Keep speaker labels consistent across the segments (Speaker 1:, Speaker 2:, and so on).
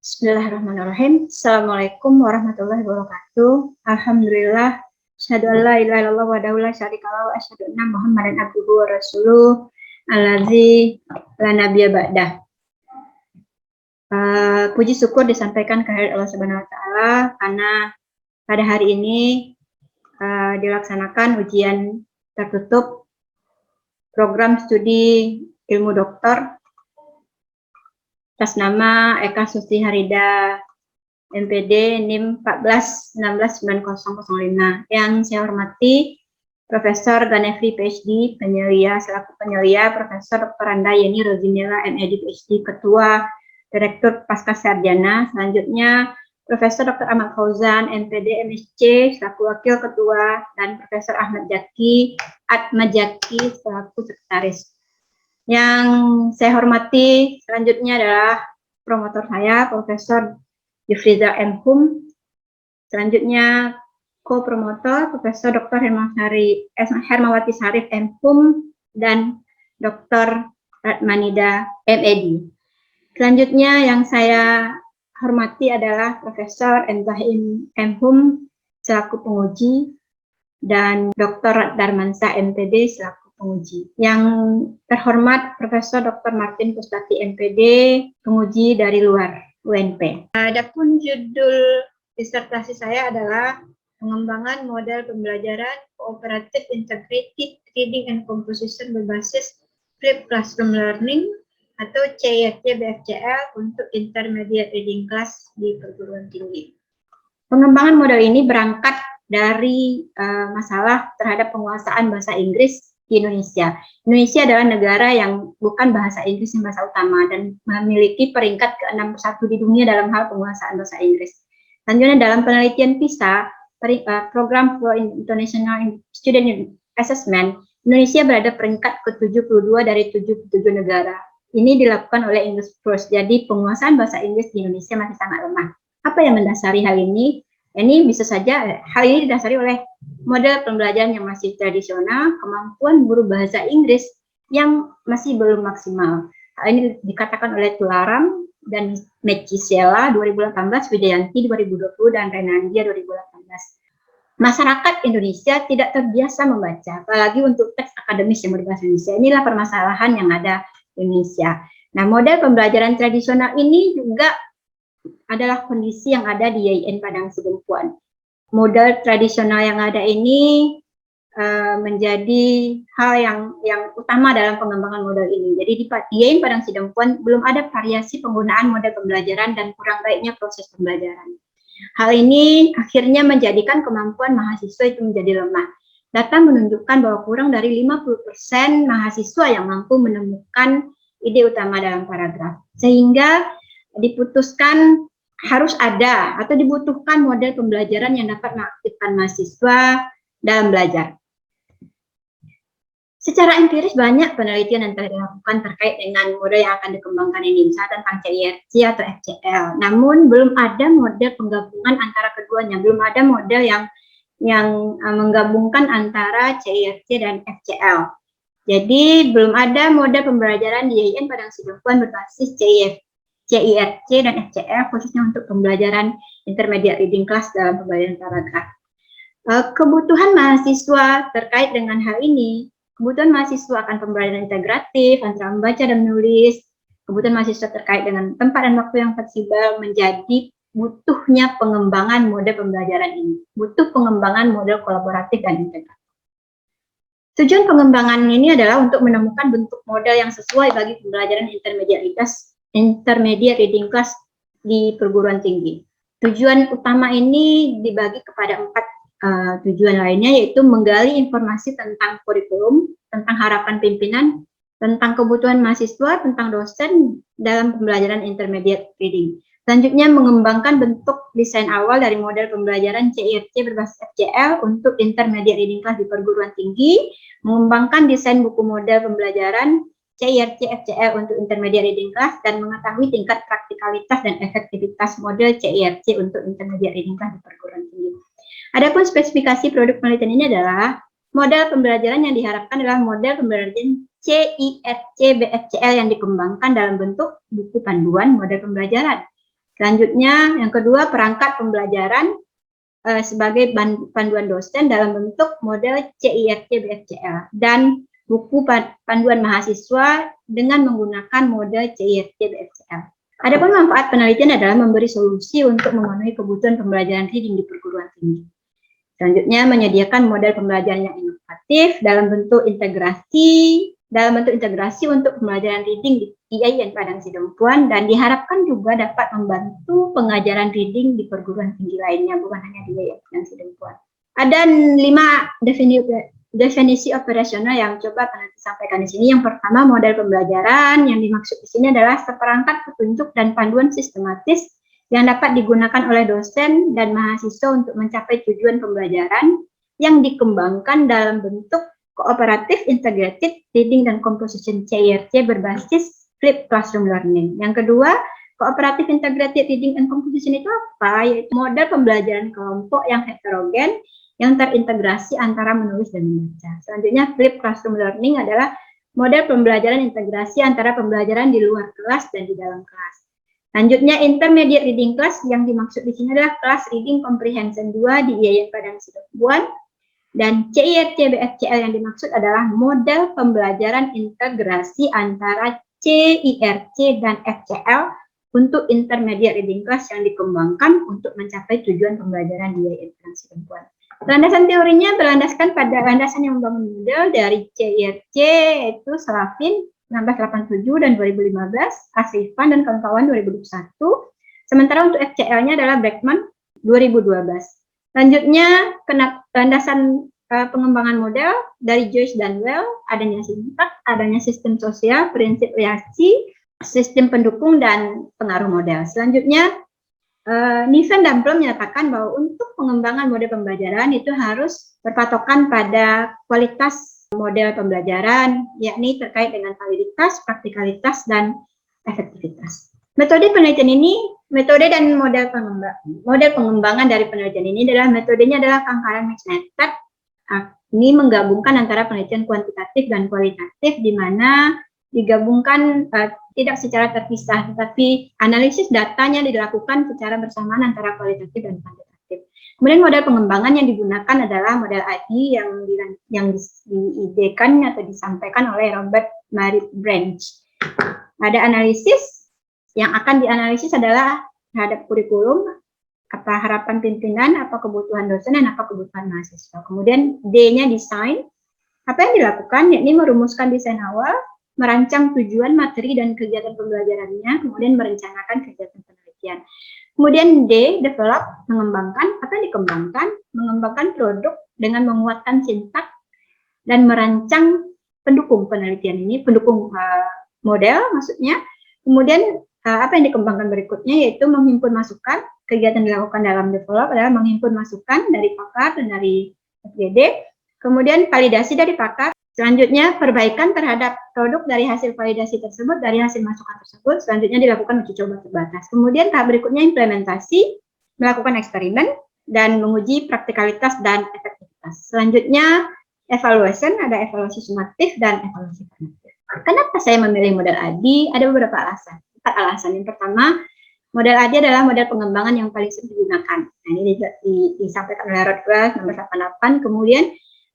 Speaker 1: Bismillahirrahmanirrahim. Assalamualaikum warahmatullahi wabarakatuh. Alhamdulillah. Asyhadu an la ilaha illallah wahdahu la syarika lahu wa asyhadu anna Muhammadan abduhu wa rasuluh allazi la nabiyya ba'dah. Puji syukur disampaikan kehadirat Allah Subhanahu wa taala karena pada hari ini dilaksanakan ujian tertutup program studi ilmu doktor atas nama Eka Susi Harida, MPD NIM 14169005. Yang saya hormati Profesor Ganefri PhD, penyelia selaku penyelia, Profesor Dr. Randa Yeni Rozinela MED PhD, Ketua Direktur Pascasarjana. Selanjutnya Profesor Dr. Ahmad Fauzan, MPD MSc selaku Wakil Ketua, dan Profesor Ahmad Jaki selaku Sekretaris. Yang saya hormati selanjutnya adalah promotor saya, Profesor Yufriza M. Hum. Selanjutnya co-promotor Profesor Dr. Hermawati Sarif M. Hum dan Dr. Ratmanida MED. Selanjutnya yang saya hormati adalah Profesor Enzahim M. Hum selaku penguji dan Dr. Darmansa MPD selaku penguji. Yang terhormat Profesor Dr. Martin Pustati MPD, penguji dari luar UNP. Adapun judul disertasi saya adalah pengembangan model pembelajaran Cooperative Integrated Reading and Composition berbasis Flipped Classroom Learning atau CIRC BFCL untuk Intermediate Reading Class di perguruan tinggi. Pengembangan model ini berangkat dari masalah terhadap penguasaan bahasa Inggris di Indonesia. Indonesia adalah negara yang bukan bahasa Inggris yang bahasa utama dan memiliki peringkat ke-61 di dunia dalam hal penguasaan bahasa Inggris. Selanjutnya dalam penelitian PISA, Program for International Student Assessment, Indonesia berada peringkat ke-72 dari 77 negara. Ini dilakukan oleh English First, jadi penguasaan bahasa Inggris di Indonesia masih sangat lemah. Apa yang mendasari hal ini? Ini bisa saja hal ini didasari oleh model pembelajaran yang masih tradisional, kemampuan guru bahasa Inggris yang masih belum maksimal. Hal ini dikatakan oleh Tularam dan Mecisela 2018, Wijayanti 2020, dan Renandia 2018. Masyarakat Indonesia tidak terbiasa membaca, apalagi untuk teks akademis yang berbahasa Indonesia. Inilah permasalahan yang ada di Indonesia. Nah, model pembelajaran tradisional ini juga adalah kondisi yang ada di YIN Padang Sidempuan. Model tradisional yang ada ini menjadi hal yang utama dalam pengembangan model ini. Jadi di YIN Padang Sidempuan belum ada variasi penggunaan model pembelajaran dan kurang baiknya proses pembelajaran. Hal ini akhirnya menjadikan kemampuan mahasiswa itu menjadi lemah. Data menunjukkan bahwa kurang dari 50% mahasiswa yang mampu menemukan ide utama dalam paragraf. Sehingga diputuskan harus ada atau dibutuhkan model pembelajaran yang dapat mengaktifkan mahasiswa dalam belajar. Secara empiris banyak penelitian yang telah dilakukan terkait dengan model yang akan dikembangkan ini, misalnya tentang CIRC atau FCL. Namun belum ada model penggabungan antara keduanya, belum ada model yang menggabungkan antara CIRC dan FCL. Jadi belum ada model pembelajaran di YIN Padang Sidempuan berbasis CIRC dan FCL khususnya untuk pembelajaran intermediate reading class dalam pembelajaran paragraf. Kebutuhan mahasiswa terkait dengan hal ini, kebutuhan mahasiswa akan pembelajaran integratif antara membaca dan menulis, kebutuhan mahasiswa terkait dengan tempat dan waktu yang fleksibel menjadi butuhnya pengembangan model pembelajaran ini, butuh pengembangan model kolaboratif dan integratif. Tujuan pengembangan ini adalah untuk menemukan bentuk model yang sesuai bagi pembelajaran intermediate reading class di perguruan tinggi. Tujuan utama ini dibagi kepada 4 tujuan lainnya, yaitu menggali informasi tentang kurikulum, tentang harapan pimpinan, tentang kebutuhan mahasiswa, tentang dosen dalam pembelajaran intermediate reading. Selanjutnya mengembangkan bentuk desain awal dari model pembelajaran CIRC berbasis FCL untuk intermediate reading class di perguruan tinggi, mengembangkan desain buku model pembelajaran CIRC FCL untuk intermediate reading class, dan mengetahui tingkat praktikalitas dan efektivitas model CIRC untuk intermediate reading class di perguruan tinggi. Adapun spesifikasi produk penelitian ini adalah model pembelajaran yang diharapkan adalah model pembelajaran CIRC BFCL yang dikembangkan dalam bentuk buku panduan model pembelajaran. Selanjutnya, yang kedua, perangkat pembelajaran sebagai panduan dosen dalam bentuk model CIRC-BFCL dan buku panduan mahasiswa dengan menggunakan model CIRC-BFCL. Adapun manfaat penelitian adalah memberi solusi untuk memenuhi kebutuhan pembelajaran reading di perguruan tinggi. Selanjutnya, menyediakan model pembelajaran yang inovatif dalam bentuk integrasi untuk pembelajaran reading di IAIN Padang Sidempuan, dan diharapkan juga dapat membantu pengajaran reading di perguruan tinggi lainnya, bukan hanya di IAIN Padang Sidempuan. Ada 5 definisi operasional yang coba peneliti sampaikan di sini. Yang pertama, model pembelajaran yang dimaksud di sini adalah seperangkat petunjuk dan panduan sistematis yang dapat digunakan oleh dosen dan mahasiswa untuk mencapai tujuan pembelajaran yang dikembangkan dalam bentuk kooperatif, integrated, reading, dan composition CIRC berbasis flipped classroom learning. Yang kedua, kooperatif, integrated, reading, and composition itu apa? Yaitu model pembelajaran kelompok yang heterogen yang terintegrasi antara menulis dan membaca. Selanjutnya, flipped classroom learning adalah model pembelajaran integrasi antara pembelajaran di luar kelas dan di dalam kelas. Selanjutnya, intermediate reading class yang dimaksud di sini adalah kelas reading comprehension 2 di IAIN Padang Sidempuan. Dan CIRC-BFCL yang dimaksud adalah model pembelajaran integrasi antara CIRC dan FCL untuk intermediate reading class yang dikembangkan untuk mencapai tujuan pembelajaran di IAIN Padang Sidempuan. Landasan teorinya berlandaskan pada landasan yang membangun model dari CIRC, yaitu Slavin 1987 dan 2015, Asrifan dan kawan-kawan 2021. Sementara untuk FCL-nya adalah Breckman 2012. Selanjutnya, landasan pengembangan model dari Joyce dan Well, adanya sintak, adanya sistem sosial, prinsip reaksi, sistem pendukung, dan pengaruh model. Selanjutnya, Niven dan Blum menyatakan bahwa untuk pengembangan model pembelajaran itu harus berpatokan pada kualitas model pembelajaran, yakni terkait dengan validitas, praktikalitas, dan efektivitas. Metode penelitian ini, metode dan model pengembangan dari penelitian ini metodenya adalah Kankara Mixed Method. Ini menggabungkan antara penelitian kuantitatif dan kualitatif, di mana digabungkan tidak secara terpisah, tetapi analisis datanya dilakukan secara bersamaan antara kualitatif dan kuantitatif. Kemudian model pengembangan yang digunakan adalah model ADI yang diidekan atau disampaikan oleh Robert Marie Branch. Ada analisis yang akan dianalisis adalah terhadap kurikulum, apa harapan pimpinan, apa kebutuhan dosen, dan apa kebutuhan mahasiswa. Kemudian D-nya desain. Apa yang dilakukan? Yakni merumuskan desain awal, merancang tujuan, materi, dan kegiatan pembelajarannya, kemudian merencanakan kegiatan penelitian. Kemudian D, develop, mengembangkan. Apa yang dikembangkan? Mengembangkan produk dengan menguatkan sintak dan merancang pendukung penelitian ini, pendukung model maksudnya. Kemudian apa yang dikembangkan berikutnya yaitu menghimpun masukan. Kegiatan dilakukan dalam develop adalah menghimpun masukan dari pakar dan dari FGD. Kemudian validasi dari pakar. Selanjutnya perbaikan terhadap produk dari hasil validasi tersebut, dari hasil masukan tersebut. Selanjutnya dilakukan uji coba terbatas. Kemudian tahap berikutnya implementasi, melakukan eksperimen, dan menguji praktikalitas dan efektivitas. Selanjutnya evaluation, ada evaluasi sumatif dan evaluasi formatif. Kenapa saya memilih model ADI? Ada beberapa alasan. 4 alasan. Yang pertama, model ADI adalah model pengembangan yang paling sering digunakan. Nah, ini disampaikan oleh Rothwell nomor 88. Kemudian,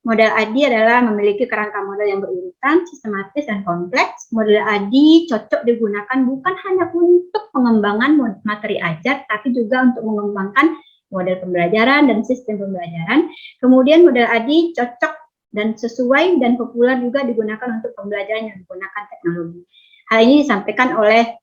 Speaker 1: model ADI adalah memiliki kerangka model yang berurutan, sistematis, dan kompleks. Model ADI cocok digunakan bukan hanya untuk pengembangan materi ajar, tapi juga untuk mengembangkan model pembelajaran dan sistem pembelajaran. Kemudian, model ADI cocok dan sesuai dan populer juga digunakan untuk pembelajaran yang menggunakan teknologi. Hal ini disampaikan oleh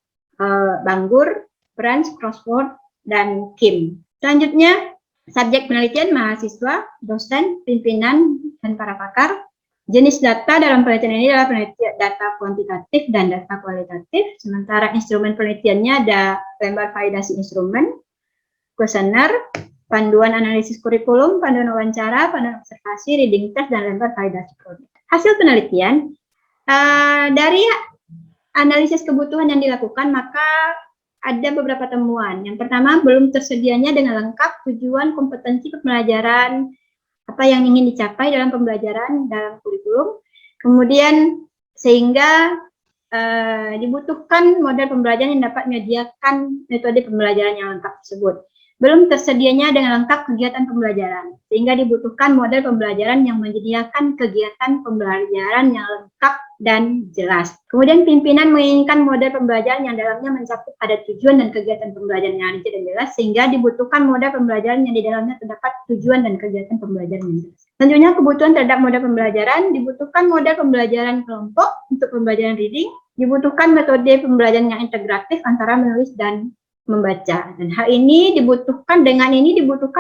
Speaker 1: Banggur, Branch, Crossword, dan Kim. Selanjutnya, subjek penelitian mahasiswa, dosen, pimpinan, dan para pakar. Jenis data dalam penelitian ini adalah penelitian data kuantitatif dan data kualitatif. Sementara instrumen penelitiannya ada lembar validasi instrumen, kuesioner, panduan analisis kurikulum, panduan wawancara, panduan observasi, reading test, dan lembar validasi produk. Hasil penelitian dari analisis kebutuhan yang dilakukan, maka ada beberapa temuan. Yang pertama, belum tersedianya dengan lengkap tujuan kompetensi pembelajaran, apa yang ingin dicapai dalam pembelajaran dalam kurikulum. Kemudian, sehingga dibutuhkan model pembelajaran yang dapat menyediakan metode pembelajaran yang lengkap tersebut. Belum tersedianya dengan lengkap kegiatan pembelajaran, sehingga dibutuhkan model pembelajaran yang menyediakan kegiatan pembelajaran yang lengkap dan jelas. Kemudian pimpinan menginginkan model pembelajaran yang dalamnya mencakup pada tujuan dan kegiatan pembelajaran yang rinci dan jelas, sehingga dibutuhkan model pembelajaran yang di dalamnya terdapat tujuan dan kegiatan pembelajaran yang jelas. Selanjutnya, kebutuhan terhadap model pembelajaran, dibutuhkan model pembelajaran kelompok untuk pembelajaran reading, dibutuhkan metode pembelajaran yang integratif antara menulis dan membaca. Dan hal ini dibutuhkan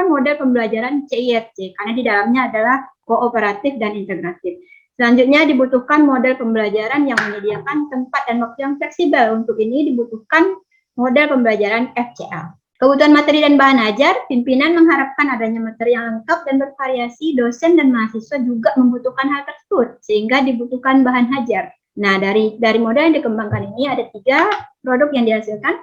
Speaker 1: model pembelajaran CIRC karena di dalamnya adalah kooperatif dan integratif. Selanjutnya dibutuhkan model pembelajaran yang menyediakan tempat dan waktu yang fleksibel. Untuk ini dibutuhkan model pembelajaran FCL. Kebutuhan materi dan bahan ajar, pimpinan mengharapkan adanya materi yang lengkap dan bervariasi. Dosen dan mahasiswa juga membutuhkan hal tersebut, sehingga dibutuhkan bahan ajar. Nah, dari model yang dikembangkan ini ada 3 produk yang dihasilkan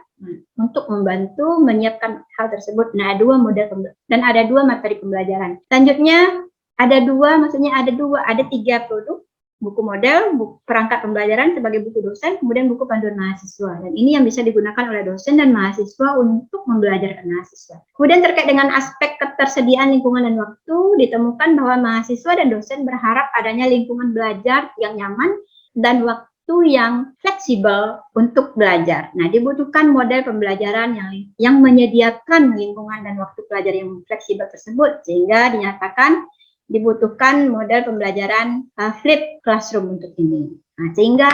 Speaker 1: untuk membantu menyiapkan hal tersebut. Nah, ada 2 materi pembelajaran. Selanjutnya ada 3 produk, buku model, perangkat pembelajaran sebagai buku dosen, kemudian buku panduan mahasiswa. Dan ini yang bisa digunakan oleh dosen dan mahasiswa untuk membelajarkan mahasiswa. Kemudian terkait dengan aspek ketersediaan lingkungan dan waktu, ditemukan bahwa mahasiswa dan dosen berharap adanya lingkungan belajar yang nyaman dan waktu yang fleksibel untuk belajar. Nah, dibutuhkan model pembelajaran yang menyediakan lingkungan dan waktu belajar yang fleksibel tersebut, sehingga dinyatakan dibutuhkan model pembelajaran flipped classroom untuk ini. Nah, sehingga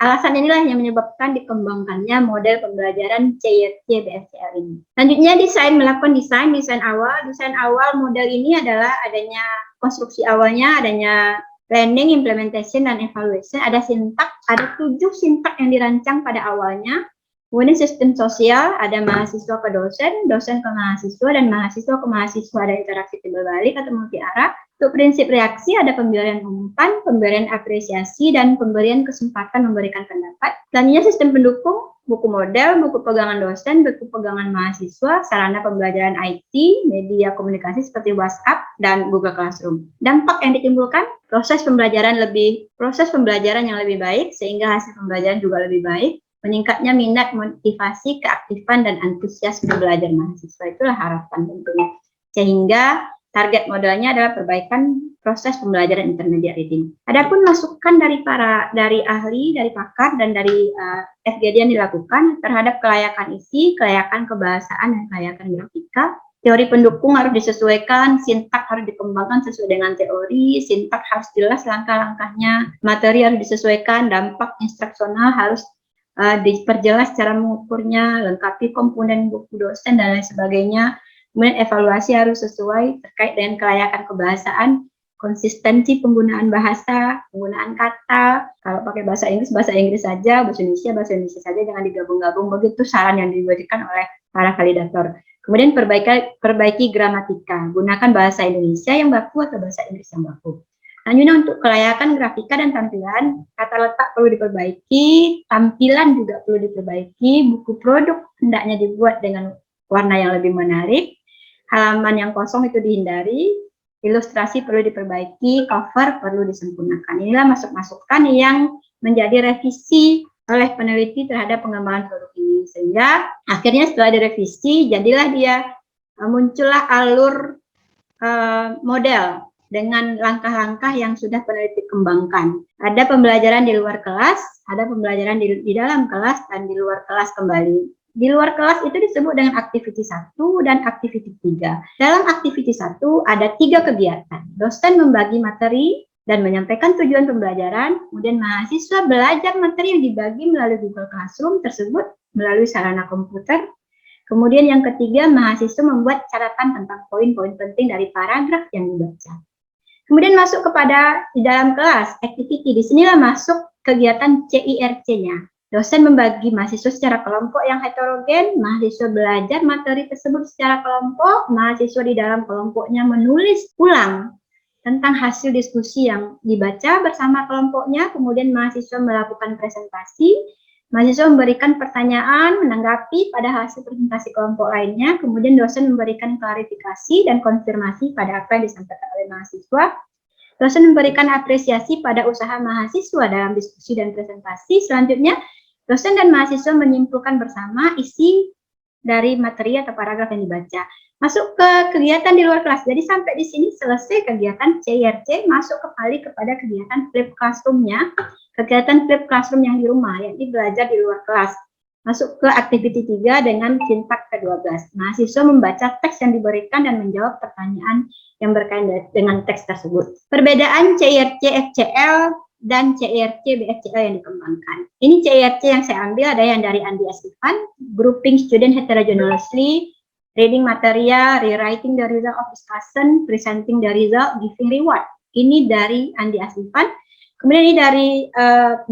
Speaker 1: alasan inilah yang menyebabkan dikembangkannya model pembelajaran CIRC BSCL ini. Selanjutnya melakukan desain awal. Desain awal model ini adalah adanya konstruksi awalnya, adanya planning, implementation, dan evaluation. Ada 7 sintak yang dirancang pada awalnya. Kemudian sistem sosial, ada mahasiswa ke dosen, dosen ke mahasiswa, dan mahasiswa ke mahasiswa. Ada interaksi timbal balik atau multi arah. Untuk prinsip reaksi, ada pemberian umpan, pemberian apresiasi, dan pemberian kesempatan memberikan pendapat. Selanjutnya sistem pendukung, buku model, buku pegangan dosen, buku pegangan mahasiswa, sarana pembelajaran IT, media komunikasi seperti WhatsApp, dan Google Classroom. Dampak yang ditimbulkan, proses pembelajaran yang lebih baik, sehingga hasil pembelajaran juga lebih baik. Meningkatnya minat, motivasi, keaktifan, dan antusiasme belajar mahasiswa. Itulah harapan tentunya. Sehingga target modelnya adalah perbaikan proses pembelajaran intermediate reading. Adapun masukan dari ahli, dari pakar, dan dari FGD yang dilakukan terhadap kelayakan isi, kelayakan kebahasaan, dan kelayakan grafika. Teori pendukung harus disesuaikan, sintak harus dikembangkan sesuai dengan teori, sintak harus jelas langkah-langkahnya, materi harus disesuaikan, dampak instruksional harus diperjelas cara mengukurnya, lengkapi komponen buku dosen, dan lain sebagainya. Kemudian evaluasi harus sesuai terkait dengan kelayakan kebahasaan, konsistensi penggunaan bahasa, penggunaan kata. Kalau pakai bahasa Inggris saja, bahasa Indonesia saja, jangan digabung-gabung. Begitu saran yang diberikan oleh para validator. Kemudian perbaiki gramatika, gunakan bahasa Indonesia yang baku atau bahasa Inggris yang baku. Selanjutnya untuk kelayakan grafika dan tampilan, kata letak perlu diperbaiki, tampilan juga perlu diperbaiki, buku produk hendaknya dibuat dengan warna yang lebih menarik, halaman yang kosong itu dihindari, ilustrasi perlu diperbaiki, cover perlu disempurnakan. Inilah masukan yang menjadi revisi oleh peneliti terhadap pengembangan produk ini. Sehingga akhirnya setelah direvisi, muncullah alur model dengan langkah-langkah yang sudah peneliti kembangkan. Ada pembelajaran di luar kelas, ada pembelajaran di dalam kelas, dan di luar kelas kembali. Di luar kelas itu disebut dengan activity 1 dan activity 3. Dalam activity 1 ada 3 kegiatan. Dosen membagi materi dan menyampaikan tujuan pembelajaran, kemudian mahasiswa belajar materi yang dibagi melalui Google Classroom tersebut melalui sarana komputer. Kemudian yang ketiga, mahasiswa membuat catatan tentang poin-poin penting dari paragraf yang dibaca. Kemudian masuk kepada di dalam kelas, activity. Di sinilah masuk kegiatan CIRC-nya. Dosen membagi mahasiswa secara kelompok yang heterogen, mahasiswa belajar materi tersebut secara kelompok, mahasiswa di dalam kelompoknya menulis ulang tentang hasil diskusi yang dibaca bersama kelompoknya, kemudian mahasiswa melakukan presentasi, mahasiswa memberikan pertanyaan, menanggapi pada hasil presentasi kelompok lainnya, kemudian dosen memberikan klarifikasi dan konfirmasi pada apa yang disampaikan oleh mahasiswa. Dosen memberikan apresiasi pada usaha mahasiswa dalam diskusi dan presentasi. Selanjutnya, dosen dan mahasiswa menyimpulkan bersama isi dari materi atau paragraf yang dibaca. Masuk ke kegiatan di luar kelas. Jadi sampai di sini selesai kegiatan CIRC, masuk kembali kepada kegiatan flip classroom-nya, kegiatan flip classroom yang di rumah, yakni belajar di luar kelas. Masuk ke activity 3 dengan sintak ke-12. Mahasiswa membaca teks yang diberikan dan menjawab pertanyaan yang berkaitan dengan teks tersebut. Perbedaan CIRC FCL dan CIRC BFCL yang dikembangkan. Ini CIRC yang saya ambil ada yang dari Andi Asifan, grouping student heterogeneously, reading material, rewriting the result of discussion, presenting the result, giving reward. Ini dari Andi Asifan. Kemudian ini dari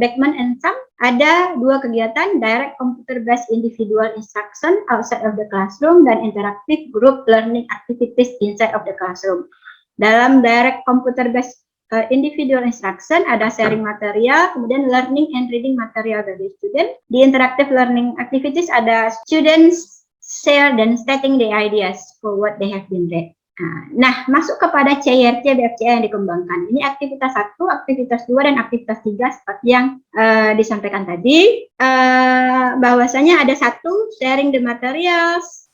Speaker 1: Beckman and Sam, ada 2 kegiatan, direct computer-based individual instruction outside of the classroom dan interactive group learning activities inside of the classroom. Dalam direct computer-based individual instruction ada sharing material, kemudian learning and reading material dari student. Di interactive learning activities ada students share dan stating the ideas for what they have been read. Nah, masuk kepada CIRC BFCL yang dikembangkan. Ini aktivitas 1, aktivitas 2, dan aktivitas 3 seperti yang disampaikan tadi. Bahwasanya ada 1, sharing the materials.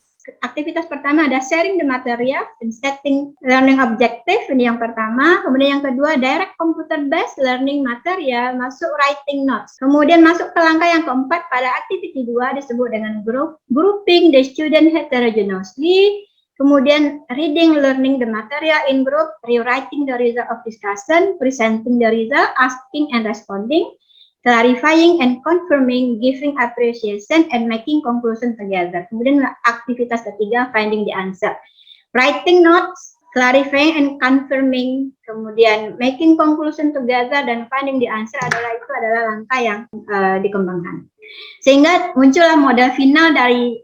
Speaker 1: Aktivitas pertama ada sharing the material and setting learning objective, ini yang pertama. Kemudian yang kedua, direct computer based learning material, masuk writing notes. Kemudian masuk ke langkah yang keempat pada activity 2 disebut dengan grouping the student heterogeneously. Kemudian reading, learning the material in group, rewriting the result of discussion, presenting the result, asking and responding, clarifying and confirming, giving appreciation, and making conclusion together. Kemudian aktivitas ketiga, finding the answer. Writing notes, clarifying and confirming, kemudian making conclusion together, dan finding the answer adalah langkah yang dikembangkan. Sehingga muncullah model final dari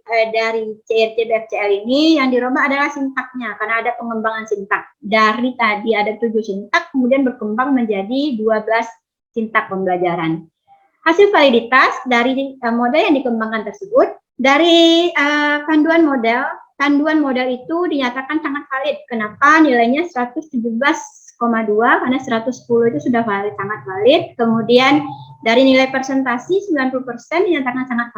Speaker 1: CIRC BFCL ini. Yang dirubah adalah sintaknya, karena ada pengembangan sintak. Dari tadi ada 7 sintak, kemudian berkembang menjadi 12 sintak pembelajaran. Hasil validitas dari model yang dikembangkan tersebut, dari panduan model itu dinyatakan sangat valid. Kenapa? Nilainya 117,2 karena 110 itu sudah valid, sangat valid. Kemudian dari nilai presentasi 90% dinyatakan sangat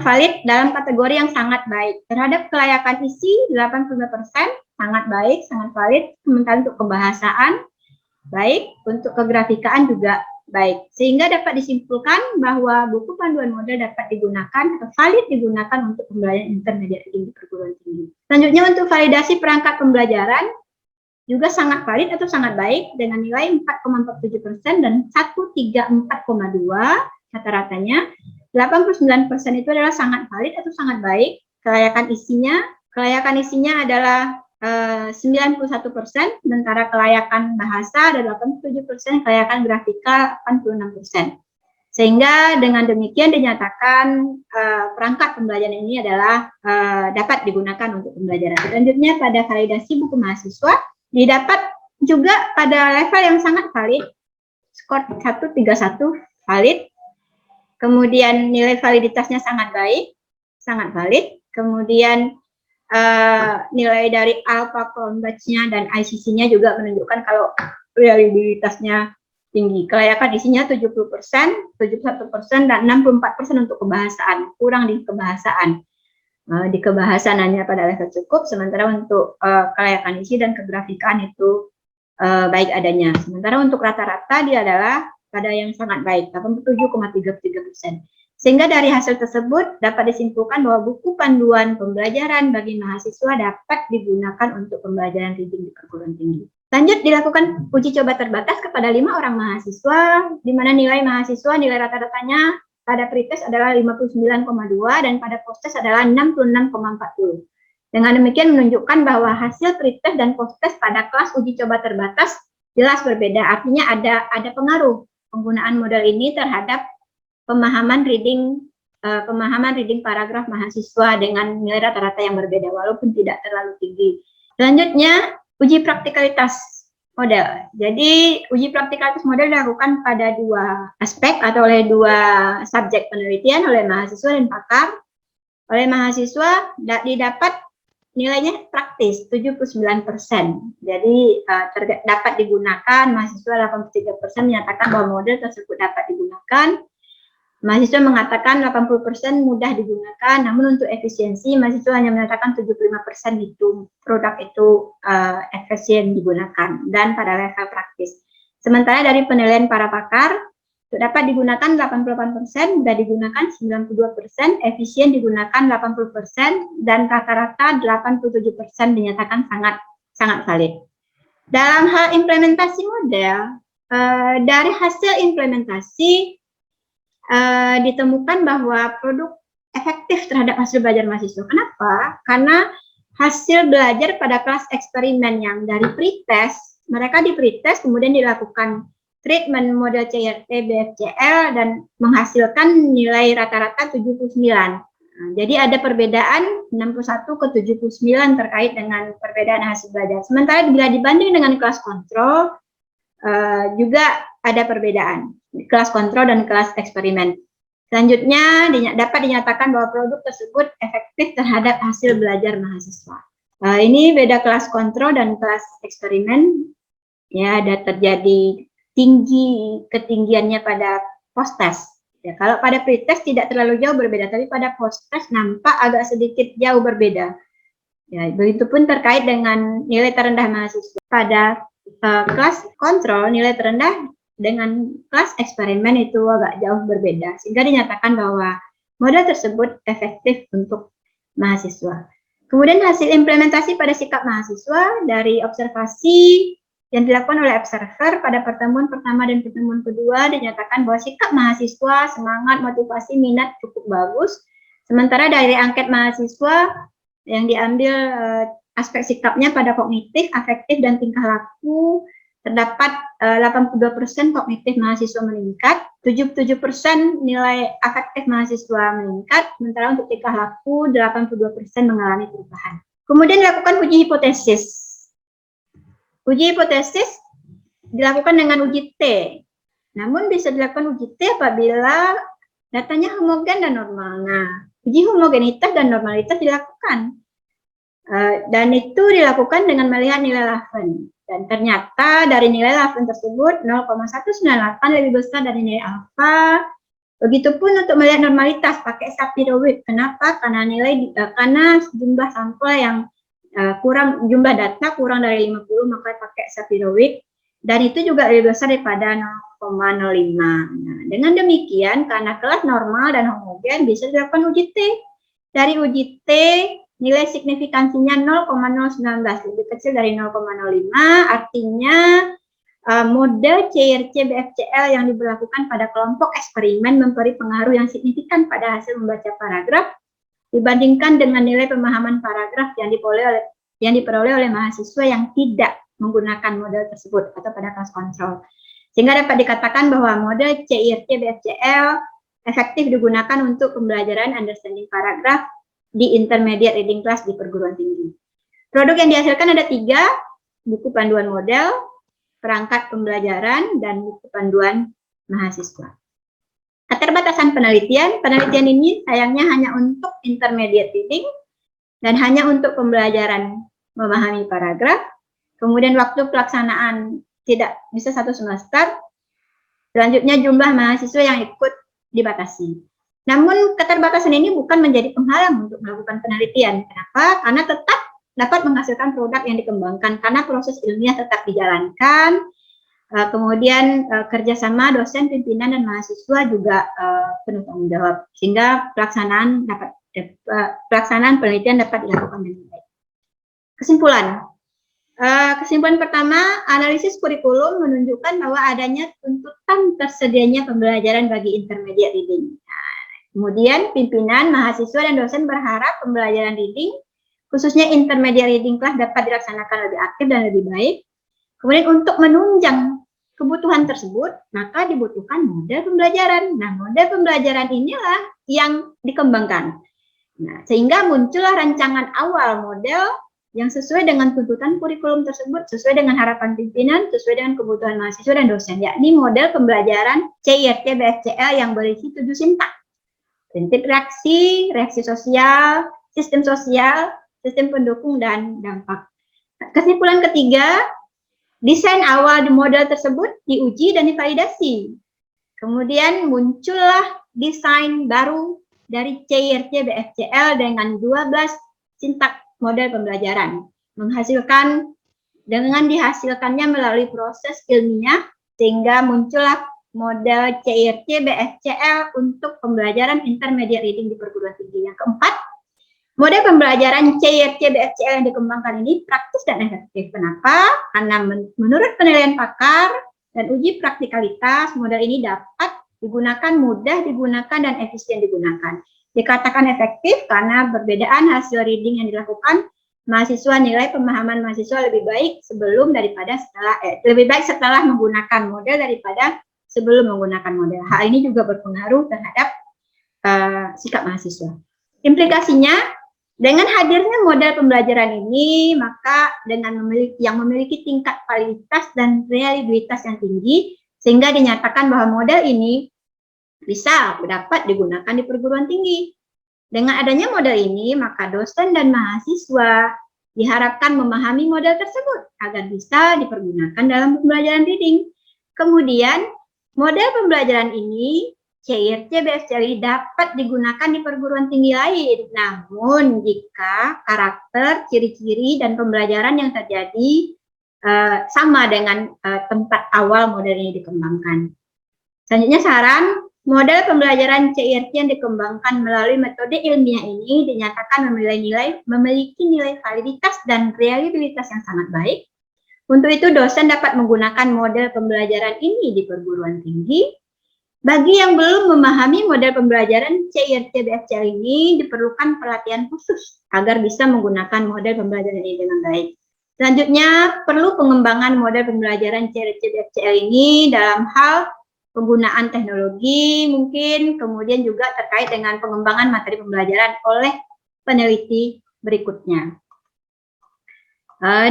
Speaker 1: valid dalam kategori yang sangat baik. Terhadap kelayakan isi 85% sangat baik, sangat valid. Sementara untuk kebahasaan baik, untuk kegrafikaan juga baik. Sehingga dapat disimpulkan bahwa buku panduan model dapat digunakan atau valid digunakan untuk pembelajaran intermediate reading di perguruan tinggi. Selanjutnya untuk validasi perangkat pembelajaran juga sangat valid atau sangat baik dengan nilai 4,47% dan 134,2 rata-ratanya. 89% itu adalah sangat valid atau sangat baik. Kelayakan isinya adalah 91%, sementara kelayakan bahasa ada 87%, kelayakan grafika 86%. Sehingga dengan demikian dinyatakan perangkat pembelajaran ini adalah dapat digunakan untuk pembelajaran. Selanjutnya pada validasi buku mahasiswa, didapat juga pada level yang sangat valid, skor 131 valid, kemudian nilai validitasnya sangat baik, sangat valid, kemudian nilai dari Alpha Cambridge-nya dan ICC-nya juga menunjukkan kalau reliabilitasnya tinggi. Kelayakan isinya 70%, 71%, dan 64% untuk kebahasaan, kurang di kebahasaan. Di kebahasaan hanya pada level cukup, sementara untuk kelayakan isi dan kegrafikaan itu baik adanya. Sementara untuk rata-rata dia adalah pada yang sangat baik, 87,33%. Sehingga dari hasil tersebut dapat disimpulkan bahwa buku panduan pembelajaran bagi mahasiswa dapat digunakan untuk pembelajaran reading di perguruan tinggi. Lanjut dilakukan uji coba terbatas kepada 5 orang mahasiswa, di mana nilai mahasiswa nilai rata-ratanya pada pretest adalah 59,2 dan pada posttest adalah 66,40. Dengan demikian menunjukkan bahwa hasil pretest dan posttest pada kelas uji coba terbatas jelas berbeda. Artinya ada pengaruh penggunaan model ini terhadap pemahaman reading paragraf mahasiswa dengan nilai rata-rata yang berbeda walaupun tidak terlalu tinggi. Selanjutnya uji praktikalitas model. Jadi uji praktikalitas model dilakukan pada 2 aspek atau oleh 2 subjek penelitian, oleh mahasiswa dan pakar. Oleh mahasiswa didapat nilainya praktis 79%. Jadi dapat digunakan, mahasiswa 83% menyatakan bahwa model tersebut dapat digunakan. Mahasiswa mengatakan 80% mudah digunakan, namun untuk efisiensi mahasiswa hanya menyatakan 75% itu produk itu efisien digunakan dan pada level praktis. Sementara dari penilaian para pakar, dapat digunakan 88%, mudah digunakan 92%, efisien digunakan 80%, dan rata-rata 87% dinyatakan sangat valid. Dalam hal implementasi model, dari hasil implementasi ditemukan bahwa produk efektif terhadap hasil belajar mahasiswa. Kenapa? Karena hasil belajar pada kelas eksperimen yang dari pretest, mereka di pretest kemudian dilakukan treatment model CRT BFCL dan menghasilkan nilai rata-rata 79. Jadi ada perbedaan 61 ke 79 terkait dengan perbedaan hasil belajar. Sementara bila dibanding dengan kelas kontrol, juga ada perbedaan kelas kontrol dan kelas eksperimen. Selanjutnya dapat dinyatakan bahwa produk tersebut efektif terhadap hasil belajar mahasiswa. Ini beda kelas kontrol dan kelas eksperimen. Ya, ada terjadi ketinggiannya pada post-test. Ya, kalau pada pre-test tidak terlalu jauh berbeda, tapi pada post-test nampak agak sedikit jauh berbeda. Ya, begitupun terkait dengan nilai terendah mahasiswa. Pada kelas kontrol, nilai terendah dengan kelas eksperimen itu agak jauh berbeda, sehingga dinyatakan bahwa model tersebut efektif untuk mahasiswa. Kemudian hasil implementasi pada sikap mahasiswa dari observasi yang dilakukan oleh observer pada pertemuan pertama dan pertemuan kedua dinyatakan bahwa sikap mahasiswa, semangat, motivasi, minat cukup bagus. Sementara dari angket mahasiswa yang diambil aspek sikapnya pada kognitif, afektif, dan tingkah laku, terdapat 82% kognitif mahasiswa meningkat, 77% nilai afektif mahasiswa meningkat, sementara untuk tingkah laku 82% mengalami perubahan. Kemudian dilakukan uji hipotesis. Uji hipotesis dilakukan dengan uji T. Namun bisa dilakukan uji T apabila datanya homogen dan normal. Nah, uji homogenitas dan normalitas dilakukan. Dan itu dilakukan dengan melihat nilai Laven. Dan ternyata dari nilai Laven tersebut 0,198 lebih besar dari nilai alfa. Begitupun untuk melihat normalitas pakai Sapir-Whorf. Kenapa? Karena jumlah sampel yang jumlah data kurang dari 50, maka pakai Sapir-Whorf. Dan itu juga lebih besar daripada 0,05. Nah, dengan demikian, karena kelas normal dan homogen bisa dilakukan uji T. Dari uji T, nilai signifikansinya 0,019, lebih kecil dari 0,05, artinya model CRC BFCL yang diberlakukan pada kelompok eksperimen memberi pengaruh yang signifikan pada hasil membaca paragraf dibandingkan dengan nilai pemahaman paragraf yang diperoleh oleh mahasiswa yang tidak menggunakan model tersebut atau pada kelas kontrol. Sehingga dapat dikatakan bahwa model CRC BFCL efektif digunakan untuk pembelajaran understanding paragraf di intermediate reading class di perguruan tinggi. Produk yang dihasilkan ada 3, buku panduan model, perangkat pembelajaran, dan buku panduan mahasiswa. Keterbatasan penelitian ini sayangnya hanya untuk intermediate reading dan hanya untuk pembelajaran memahami paragraf. Kemudian waktu pelaksanaan tidak bisa 1 semester. Selanjutnya jumlah mahasiswa yang ikut dibatasi. Namun keterbatasan ini bukan menjadi penghalang untuk melakukan penelitian. Kenapa? Karena tetap dapat menghasilkan produk yang dikembangkan karena proses ilmiah tetap dijalankan. Kemudian kerjasama dosen, pimpinan, dan mahasiswa juga penuh tanggung jawab, sehingga pelaksanaan penelitian dapat dilakukan dengan baik. Kesimpulan. Kesimpulan pertama, analisis kurikulum menunjukkan bahwa adanya tuntutan tersedianya pembelajaran bagi intermediate reading. Kemudian pimpinan, mahasiswa, dan dosen berharap pembelajaran reading, khususnya intermediate reading class, dapat dilaksanakan lebih aktif dan lebih baik. Kemudian untuk menunjang kebutuhan tersebut, maka dibutuhkan model pembelajaran. Nah, model pembelajaran inilah yang dikembangkan. Nah, sehingga muncullah rancangan awal model yang sesuai dengan tuntutan kurikulum tersebut, sesuai dengan harapan pimpinan, sesuai dengan kebutuhan mahasiswa dan dosen, yakni model pembelajaran CIRT BFCL yang berisi 7 sintak. Prinsip reaksi, reaksi sosial, sistem sosial, sistem pendukung, dan dampak. Kesimpulan ketiga, desain awal di model tersebut diuji dan divalidasi. Kemudian muncullah desain baru dari CIRC BFCL dengan 12 sintak model pembelajaran, dengan dihasilkannya melalui proses ilmiah, sehingga muncullah model CIRC BFCL untuk pembelajaran intermediate reading di perguruan tinggi. Yang keempat, model pembelajaran CIRC BFCL yang dikembangkan ini praktis dan efektif. Kenapa? Karena menurut penilaian pakar dan uji praktikalitas, model ini dapat digunakan, mudah digunakan, dan efisien digunakan. Dikatakan efektif karena perbedaan hasil reading yang dilakukan mahasiswa, nilai pemahaman mahasiswa lebih baik setelah menggunakan model daripada sebelum menggunakan model. Hal ini juga berpengaruh terhadap sikap mahasiswa. Implikasinya, dengan hadirnya model pembelajaran ini, maka yang memiliki tingkat validitas dan reliabilitas yang tinggi, sehingga dinyatakan bahwa model ini bisa dapat digunakan di perguruan tinggi. Dengan adanya model ini, maka dosen dan mahasiswa diharapkan memahami model tersebut agar bisa dipergunakan dalam pembelajaran reading. Kemudian, model pembelajaran ini, CIRC BFCL, dapat digunakan di perguruan tinggi lain. Namun, jika karakter, ciri-ciri, dan pembelajaran yang terjadi sama dengan tempat awal model ini dikembangkan. Selanjutnya, saran. Model pembelajaran CIRC yang dikembangkan melalui metode ilmiah ini dinyatakan memiliki nilai validitas dan reliabilitas yang sangat baik. Untuk itu, dosen dapat menggunakan model pembelajaran ini di perguruan tinggi. Bagi yang belum memahami model pembelajaran CIRC BFCL ini, diperlukan pelatihan khusus agar bisa menggunakan model pembelajaran ini dengan baik. Selanjutnya, perlu pengembangan model pembelajaran CIRC BFCL ini dalam hal penggunaan teknologi mungkin, kemudian juga terkait dengan pengembangan materi pembelajaran oleh peneliti berikutnya.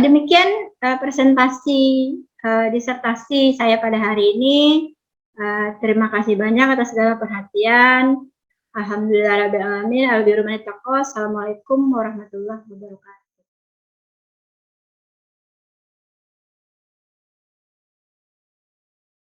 Speaker 1: Demikian presentasi disertasi saya pada hari ini. Terima kasih banyak atas segala perhatian. Alhamdulillahirabbil alamin. Assalamualaikum warahmatullahi wabarakatuh.